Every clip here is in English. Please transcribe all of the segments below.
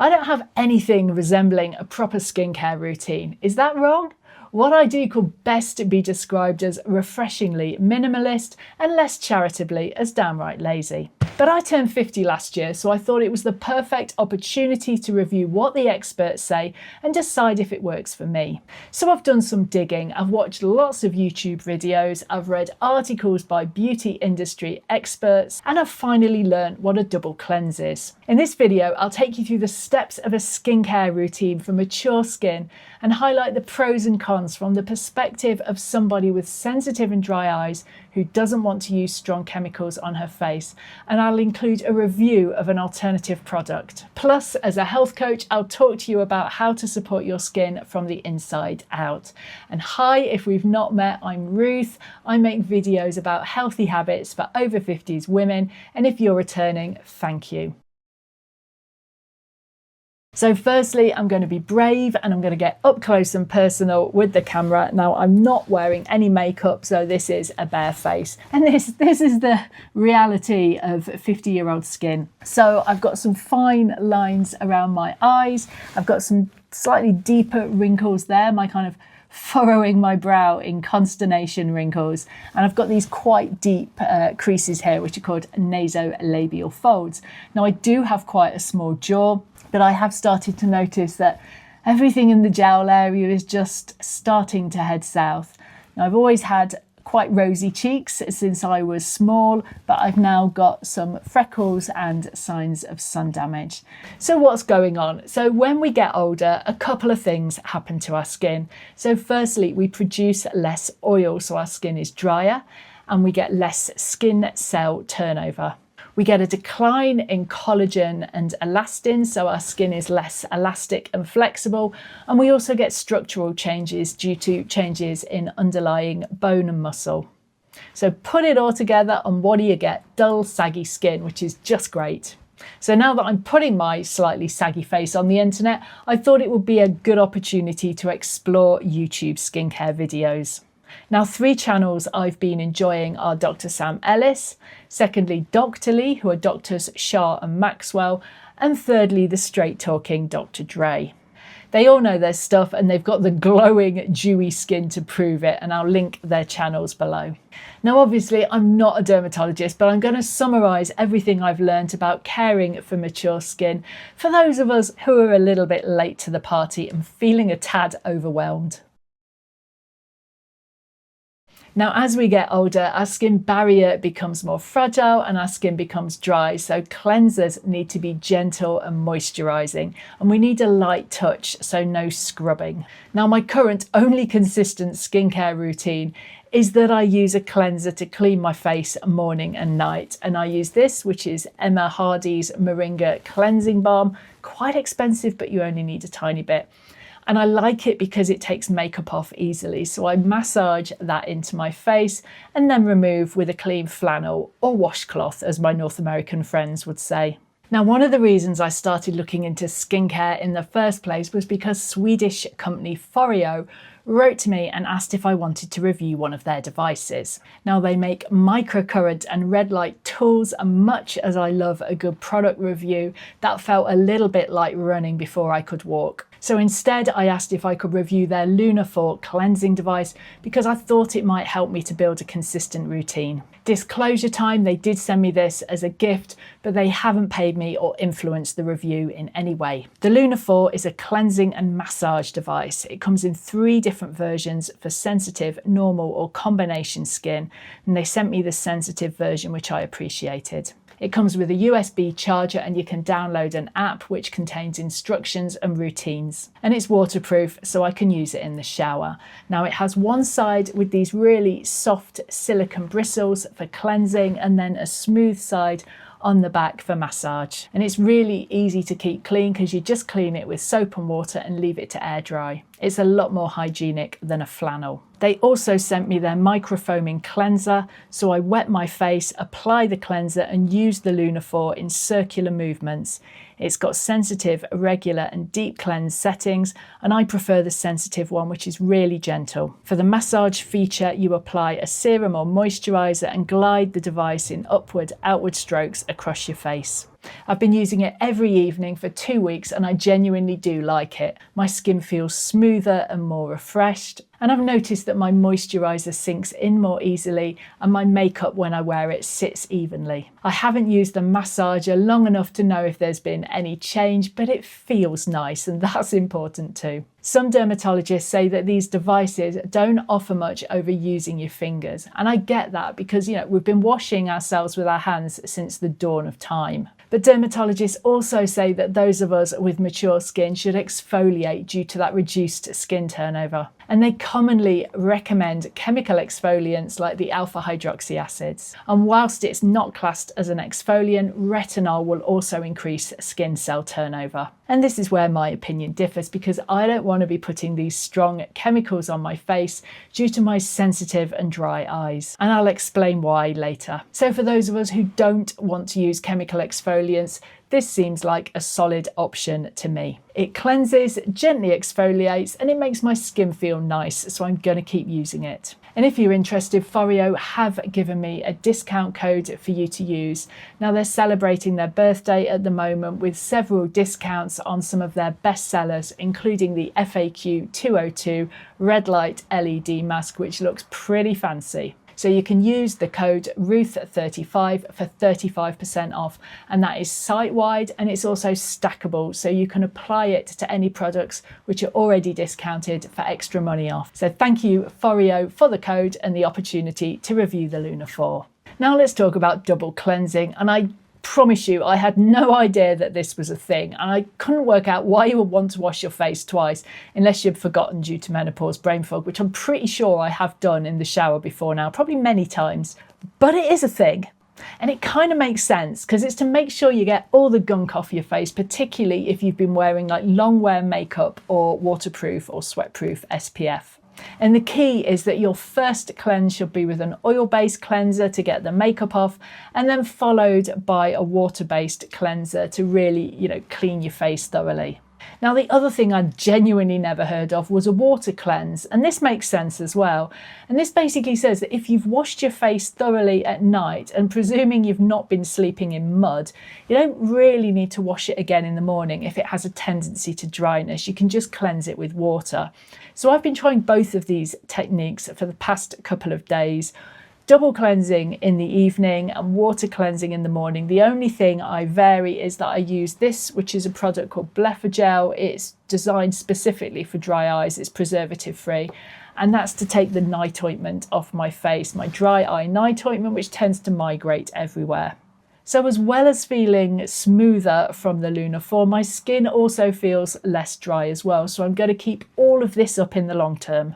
I don't have anything resembling a proper skincare routine. Is that wrong? What I do could best be described as refreshingly minimalist and less charitably as downright lazy. But I turned 50 last year, so I thought it was the perfect opportunity to review what the experts say and decide if it works for me. So I've done some digging, I've watched lots of YouTube videos, I've read articles by beauty industry experts, and I've finally learned what a double cleanse is. In this video, I'll take you through the steps of a skincare routine for mature skin and highlight the pros and cons from the perspective of somebody with sensitive and dry eyes who doesn't want to use strong chemicals on her face, and I'll include a review of an alternative product. Plus, as a health coach, I'll talk to you about how to support your skin from the inside out. And hi, if we've not met, I'm Ruth. I make videos about healthy habits for over 50s women, and if you're returning, thank you. So firstly, I'm going to be brave and I'm going to get up close and personal with the camera. Now, I'm not wearing any makeup, so this is a bare face. And this is the reality of 50-year-old skin. So I've got some fine lines around my eyes. I've got some slightly deeper wrinkles there, my kind of furrowing my brow in consternation wrinkles. And I've got these quite deep creases here, which are called nasolabial folds. Now, I do have quite a small jaw, but I have started to notice that everything in the jowl area is just starting to head south. Now, I've always had quite rosy cheeks since I was small, but I've now got some freckles and signs of sun damage. So what's going on? So when we get older, a couple of things happen to our skin. So firstly, we produce less oil, so our skin is drier, and we get less skin cell turnover. We get a decline in collagen and elastin, so our skin is less elastic and flexible. And we also get structural changes due to changes in underlying bone and muscle. So put it all together and what do you get? Dull, saggy skin, which is just great. So now that I'm putting my slightly saggy face on the internet, I thought it would be a good opportunity to explore YouTube skincare videos. Now, 3 channels I've been enjoying are Dr. Sam Ellis, secondly, Dr. Lee, who are Doctors Shah and Maxwell, and thirdly, the straight talking Dr. Dre. They all know their stuff and they've got the glowing, dewy skin to prove it, and I'll link their channels below. Now, obviously, I'm not a dermatologist, but I'm going to summarise everything I've learned about caring for mature skin for those of us who are a little bit late to the party and feeling a tad overwhelmed. Now, as we get older, our skin barrier becomes more fragile and our skin becomes dry, so cleansers need to be gentle and moisturising, and we need a light touch, so no scrubbing. Now, my current only consistent skincare routine is that I use a cleanser to clean my face morning and night, and I use this, which is Emma Hardy's Moringa Cleansing Balm. Quite expensive, but you only need a tiny bit. And I like it because it takes makeup off easily. So I massage that into my face and then remove with a clean flannel or washcloth, as my North American friends would say. Now, one of the reasons I started looking into skincare in the first place was because Swedish company Foreo wrote to me and asked if I wanted to review one of their devices. Now, they make microcurrent and red light tools, and much as I love a good product review, that felt a little bit like running before I could walk. So instead, I asked if I could review their Luna 4 cleansing device because I thought it might help me to build a consistent routine. Disclosure time, they did send me this as a gift, but they haven't paid me or influenced the review in any way. The Luna 4 is a cleansing and massage device. It comes in 3 different versions for sensitive, normal or combination skin, and they sent me the sensitive version, which I appreciated. It comes with a USB charger and you can download an app which contains instructions and routines. And it's waterproof, so I can use it in the shower. Now, it has one side with these really soft silicone bristles for cleansing and then a smooth side on the back for massage. And it's really easy to keep clean because you just clean it with soap and water and leave it to air dry. It's a lot more hygienic than a flannel. They also sent me their microfoaming cleanser, so I wet my face, apply the cleanser and use the Luna 4 in circular movements. It's got sensitive, regular and deep cleanse settings, and I prefer the sensitive one, which is really gentle. For the massage feature, you apply a serum or moisturiser and glide the device in upward, outward strokes across your face. I've been using it every evening for 2 weeks and I genuinely do like it. My skin feels smoother and more refreshed. And I've noticed that my moisturiser sinks in more easily and my makeup when I wear it sits evenly. I haven't used the massager long enough to know if there's been any change, but it feels nice and that's important too. Some dermatologists say that these devices don't offer much over using your fingers. And I get that because, we've been washing ourselves with our hands since the dawn of time. But dermatologists also say that those of us with mature skin should exfoliate due to that reduced skin turnover. And they commonly recommend chemical exfoliants like the alpha hydroxy acids. And whilst it's not classed as an exfoliant, retinol will also increase skin cell turnover. And this is where my opinion differs because I don't want to be putting these strong chemicals on my face due to my sensitive and dry eyes. And I'll explain why later. So for those of us who don't want to use chemical exfoliants, this seems like a solid option to me. It cleanses, gently exfoliates, and it makes my skin feel nice, so I'm going to keep using it. And if you're interested, Foreo have given me a discount code for you to use. Now they're celebrating their birthday at the moment with several discounts on some of their best sellers, including the FAQ 202 red light LED mask, which looks pretty fancy. So you can use the code RUTH35 for 35% off, and that is site-wide and it's also stackable, so you can apply it to any products which are already discounted for extra money off. So thank you Foreo for the code and the opportunity to review the Luna 4. Now let's talk about double cleansing, and I promise you I had no idea that this was a thing, and I couldn't work out why you would want to wash your face twice unless you'd forgotten due to menopause brain fog, which I'm pretty sure I have done in the shower before now, probably many times. But it is a thing, and it kind of makes sense because it's to make sure you get all the gunk off your face, particularly if you've been wearing like long wear makeup or waterproof or sweatproof SPF. And the key is that your first cleanse should be with an oil-based cleanser to get the makeup off, and then followed by a water-based cleanser to really, clean your face thoroughly. Now, the other thing I genuinely never heard of was a water cleanse, and this makes sense as well. And this basically says that if you've washed your face thoroughly at night, and presuming you've not been sleeping in mud, you don't really need to wash it again in the morning if it has a tendency to dryness. You can just cleanse it with water. So I've been trying both of these techniques for the past couple of days. Double cleansing in the evening and water cleansing in the morning. The only thing I vary is that I use this, which is a product called Blephagel. It's designed specifically for dry eyes. It's preservative free. And that's to take the night ointment off my face, my dry eye night ointment, which tends to migrate everywhere. So as well as feeling smoother from the Luna 4, my skin also feels less dry as well. So I'm going to keep all of this up in the long term.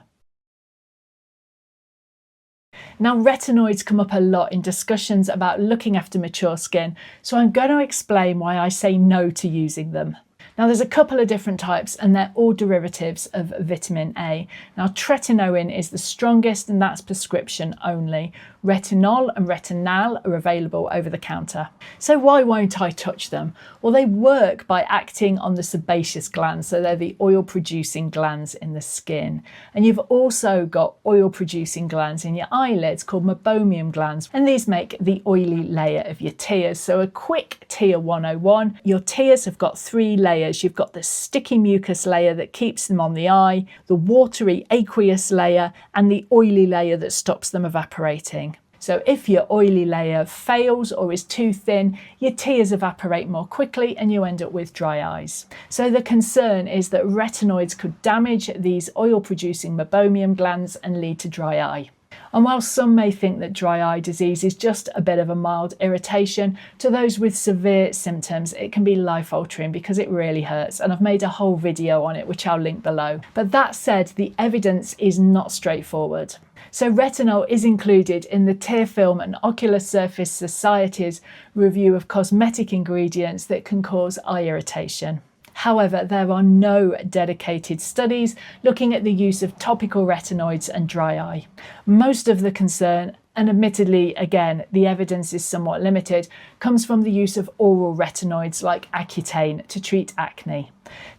Now, retinoids come up a lot in discussions about looking after mature skin, so I'm going to explain why I say no to using them. Now, there's a couple of different types and they're all derivatives of vitamin A. Now, tretinoin is the strongest and that's prescription only. Retinol and retinal are available over the counter. So why won't I touch them? Well, they work by acting on the sebaceous glands, so they're the oil-producing glands in the skin. And you've also got oil-producing glands in your eyelids called meibomian glands, and these make the oily layer of your tears. So a quick tear 101, your tears have got 3 layers. You've got the sticky mucus layer that keeps them on the eye, the watery aqueous layer, and the oily layer that stops them evaporating. So if your oily layer fails or is too thin, your tears evaporate more quickly and you end up with dry eyes. So the concern is that retinoids could damage these oil-producing meibomian glands and lead to dry eye. And while some may think that dry eye disease is just a bit of a mild irritation, to those with severe symptoms, it can be life-altering because it really hurts. And I've made a whole video on it, which I'll link below. But that said, the evidence is not straightforward. So retinol is included in the Tear Film and Ocular Surface Society's review of cosmetic ingredients that can cause eye irritation. However, there are no dedicated studies looking at the use of topical retinoids and dry eye. Most of the concern, and admittedly, again, the evidence is somewhat limited, comes from the use of oral retinoids like Accutane to treat acne.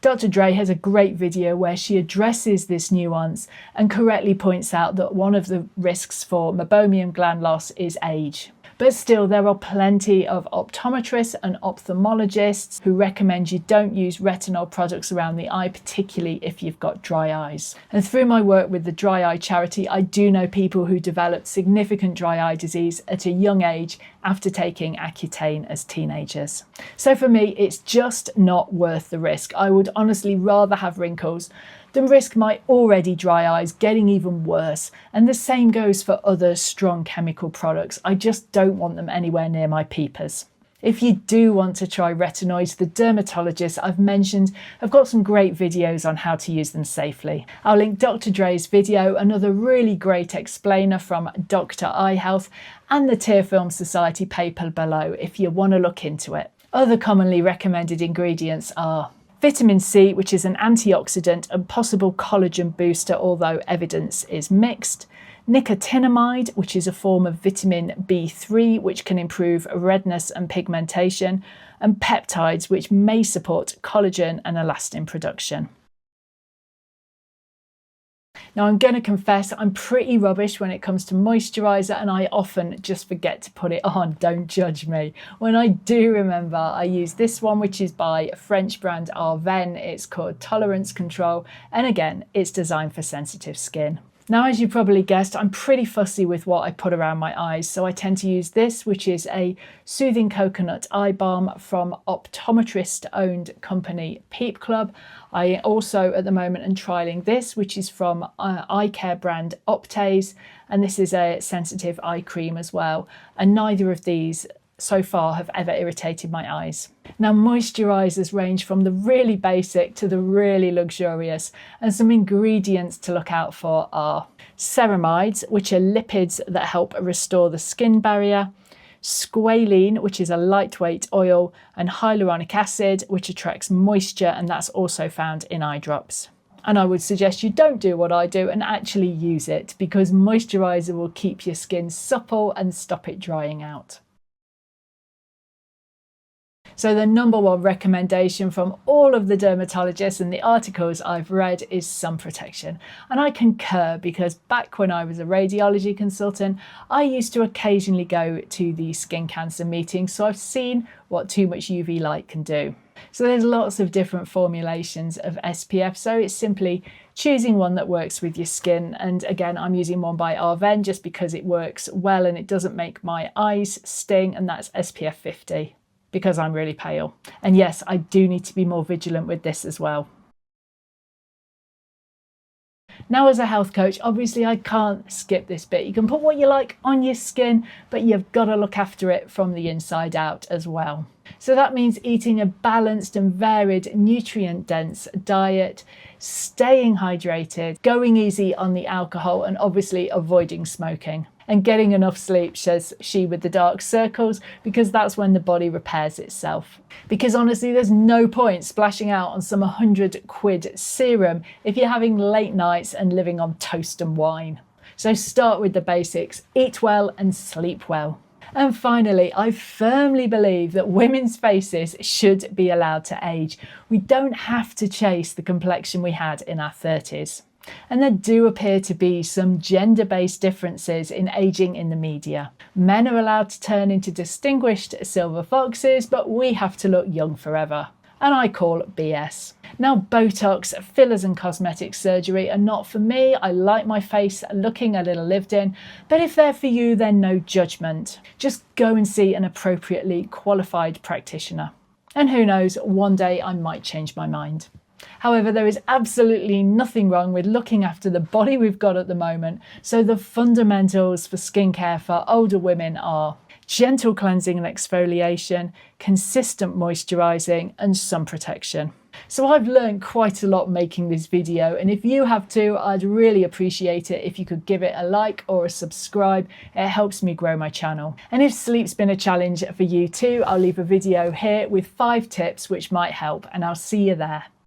Dr. Dre has a great video where she addresses this nuance and correctly points out that one of the risks for meibomian gland loss is age. But still, there are plenty of optometrists and ophthalmologists who recommend you don't use retinol products around the eye, particularly if you've got dry eyes. And through my work with the Dry Eye Charity, I do know people who developed significant dry eye disease at a young age after taking Accutane as teenagers. So for me, it's just not worth the risk. I would honestly rather have wrinkles than risk my already dry eyes getting even worse. And the same goes for other strong chemical products. I just don't want them anywhere near my peepers. If you do want to try retinoids, the dermatologists I've mentioned have got some great videos on how to use them safely. I'll link Dr. Dre's video, another really great explainer from Dr. Eye Health, and the Tear Film Society paper below if you want to look into it. Other commonly recommended ingredients are vitamin C, which is an antioxidant and possible collagen booster, although evidence is mixed. Nicotinamide, which is a form of vitamin B3, which can improve redness and pigmentation. And peptides, which may support collagen and elastin production. Now, I'm going to confess I'm pretty rubbish when it comes to moisturiser, and I often just forget to put it on. Don't judge me. When I do remember, I use this one, which is by French brand Arven. It's called Tolerance Control, and again, it's designed for sensitive skin. Now, as you probably guessed, I'm pretty fussy with what I put around my eyes, so I tend to use this, which is a soothing coconut eye balm from optometrist-owned company Peep Club. I also, at the moment, am trialling this, which is from eye care brand Optase, and this is a sensitive eye cream as well. And neither of these so far have ever irritated my eyes. Now, moisturisers range from the really basic to the really luxurious, and some ingredients to look out for are ceramides, which are lipids that help restore the skin barrier, squalene, which is a lightweight oil, and hyaluronic acid, which attracts moisture, and that's also found in eye drops. And I would suggest you don't do what I do and actually use it, because moisturiser will keep your skin supple and stop it drying out. So the number one recommendation from all of the dermatologists and the articles I've read is sun protection. And I concur, because back when I was a radiology consultant, I used to occasionally go to the skin cancer meetings, so I've seen what too much UV light can do. So there's lots of different formulations of SPF, so it's simply choosing one that works with your skin. And again, I'm using one by Arven just because it works well and it doesn't make my eyes sting, and that's SPF 50. Because I'm really pale. And yes, I do need to be more vigilant with this as well. Now, as a health coach, obviously I can't skip this bit. You can put what you like on your skin, but you've got to look after it from the inside out as well. So that means eating a balanced and varied, nutrient-dense diet, staying hydrated, going easy on the alcohol, and obviously avoiding smoking. And getting enough sleep, says she with the dark circles, because that's when the body repairs itself. Because honestly, there's no point splashing out on some 100 quid serum if you're having late nights and living on toast and wine. So start with the basics, eat well and sleep well. And finally, I firmly believe that women's faces should be allowed to age. We don't have to chase the complexion we had in our 30s. And there do appear to be some gender-based differences in ageing in the media. Men are allowed to turn into distinguished silver foxes, but we have to look young forever. And I call it BS. Now, Botox, fillers and cosmetic surgery are not for me. I like my face looking a little lived in, but if they're for you, then no judgment. Just go and see an appropriately qualified practitioner. And who knows, one day I might change my mind. However, there is absolutely nothing wrong with looking after the body we've got at the moment. So the fundamentals for skincare for older women are gentle cleansing and exfoliation, consistent moisturising, and sun protection. So I've learned quite a lot making this video, and if you have too, I'd really appreciate it if you could give it a like or a subscribe. It helps me grow my channel. And if sleep's been a challenge for you too, I'll leave a video here with 5 tips which might help, and I'll see you there.